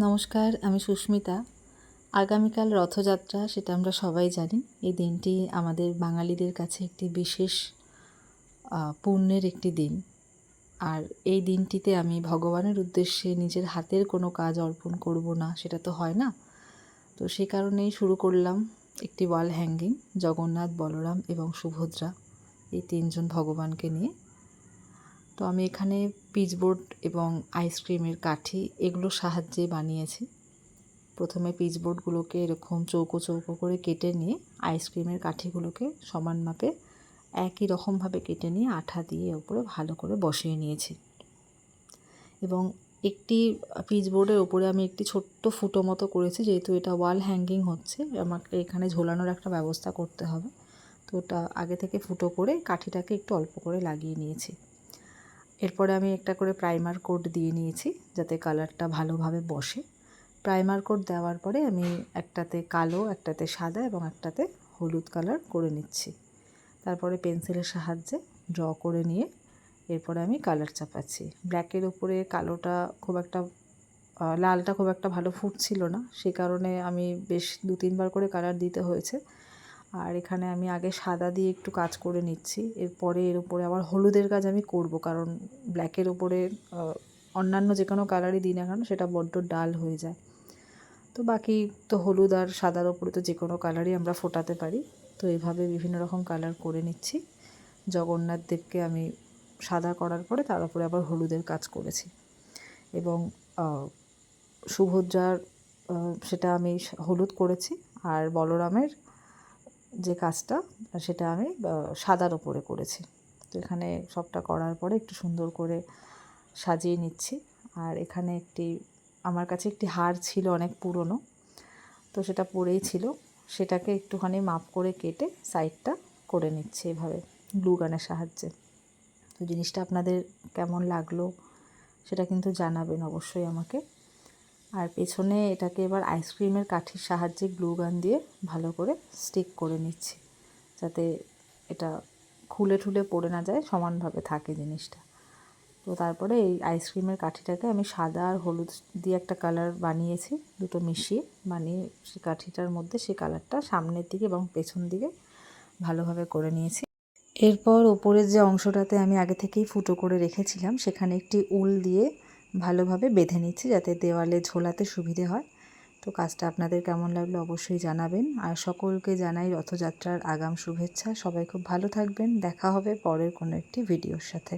নমস্কার, আমি সুস্মিতা। আগামীকাল রথযাত্রা, সেটা আমরা সবাই জানি। এই দিনটি আমাদের বাঙালিদের কাছে একটি বিশেষ পুণ্যের একটি দিন। আর এই দিনটিতে আমি ভগবানের উদ্দেশ্যে নিজের হাতের কোনো কাজ অর্পণ করব না, সেটা তো হয় না। তো সেই কারণেই শুরু করলাম একটি ওয়াল হ্যাঙ্গিং, জগন্নাথ, বলরাম এবং সুভদ্রা, এই তিনজন ভগবানকে নিয়ে। তো আমি এখানে পিচবোর্ড এবং আইসক্রিমের কাঠি এগুলোর সাহায্যে বানিয়েছি। প্রথমে পিচবোর্ডগুলোকে এরকম চৌকো চৌকো করে কেটে নিয়ে আইসক্রিমের কাঠিগুলোকে সমান মাপে একই রকমভাবে কেটে নিয়ে আঠা দিয়ে ওপরে ভালো করে বসিয়ে নিয়েছি। এবং একটি পিচবোর্ডের ওপরে আমি একটি ছোট্ট ফুটো মতো করেছি, যেহেতু এটা ওয়াল হ্যাঙ্গিং হচ্ছে, আমাকে এখানে ঝোলানোর একটা ব্যবস্থা করতে হবে। তো ওটা আগে থেকে ফুটো করে কাঠিটাকে একটু অল্প করে লাগিয়ে নিয়েছি। এরপরে আমি একটা করে প্রাইমার কোট দিয়ে নিয়েছি, যাতে কালারটা ভালোভাবে বসে। প্রাইমার কোট দেওয়ার পরে আমি একটাতে কালো, একটাতে সাদা এবং একটাতে হলুদ কালার করে নিচ্ছি। তারপরে পেন্সিলের সাহায্যে ড্র করে নিয়ে এরপরে আমি কালার চাপাচ্ছি। ব্ল্যাকের উপরে কালোটা খুব একটা লালটা খুব একটা ভালো ফুটছিল না, সে কারণে আমি বেশ 2-3 বার করে কালার দিতে হয়েছে। আর এখানে আমি আগে সাদা দিয়ে একটু কাজ করে নিচ্ছি, এরপরে এর উপরে আবার হলুদের কাজ আমি করব, কারণ ব্ল্যাকের উপরে অন্যান্য যে কোনো কালারই দিই না কেন সেটা বড্ড ডাল হয়ে যায়। তো বাকি তো হলুদ আর সাদার ওপরে তো যে কোনো কালারই আমরা ফোটাতে পারি। তো এইভাবে বিভিন্ন রকম কালার করে নিচ্ছি। জগন্নাথ দেবকে আমি সাদা করার পরে তার উপরে আবার হলুদের কাজ করেছি। এবং সুভদ্রার সেটা আমি হলুদ করেছি। আর বলরামের যে কাজটা সেটা আমি সাদার ওপরে করেছি। তো এখানে সবটা করার পরে একটু সুন্দর করে সাজিয়ে নিচ্ছি। আর এখানে আমার কাছে একটি হার ছিল অনেক পুরনো, তো সেটা পড়েই ছিল, সেটাকে একটুখানি মাপ করে কেটে সাইডটা করে নিচ্ছি এভাবে গ্লু গানের সাহায্যে। তো জিনিসটা আপনাদের কেমন লাগলো সেটা কিন্তু জানাবেন অবশ্যই আমাকে। আর পেছনে এটাকে এবার আইসক্রিমের কাঠির সাহায্যে গ্লু গান দিয়ে ভালো করে স্টিক করে নিচ্ছি, যাতে এটা খুলে ঠুলে পড়ে না যায়, সমানভাবে থাকে জিনিসটা। তো তারপরে এই আইসক্রিমের কাঠিটাকে আমি সাদা আর হলুদ দিয়ে একটা কালার বানিয়েছি, দুটো মিশিয়ে বানিয়ে সেই কাঠিটার মধ্যে সেই কালারটা সামনের দিকে এবং পেছন দিকে ভালোভাবে করে নিয়েছি। এরপর ওপরের যে অংশটাতে আমি আগে থেকেই ফুটো করে রেখেছিলাম, সেখানে একটি উল দিয়ে ভালোভাবে বেঁধে নিচ্ছি, যাতে দেওয়ালে ঝোলাতে সুবিধে হয়। তো কাজটা আপনাদের কেমন লাগলো অবশ্যই জানাবেন। আর সকলকে জানাই রথযাত্রার আগাম শুভেচ্ছা। সবাই খুব ভালো থাকবেন। দেখা হবে পরের কোনো একটি ভিডিওর সাথে।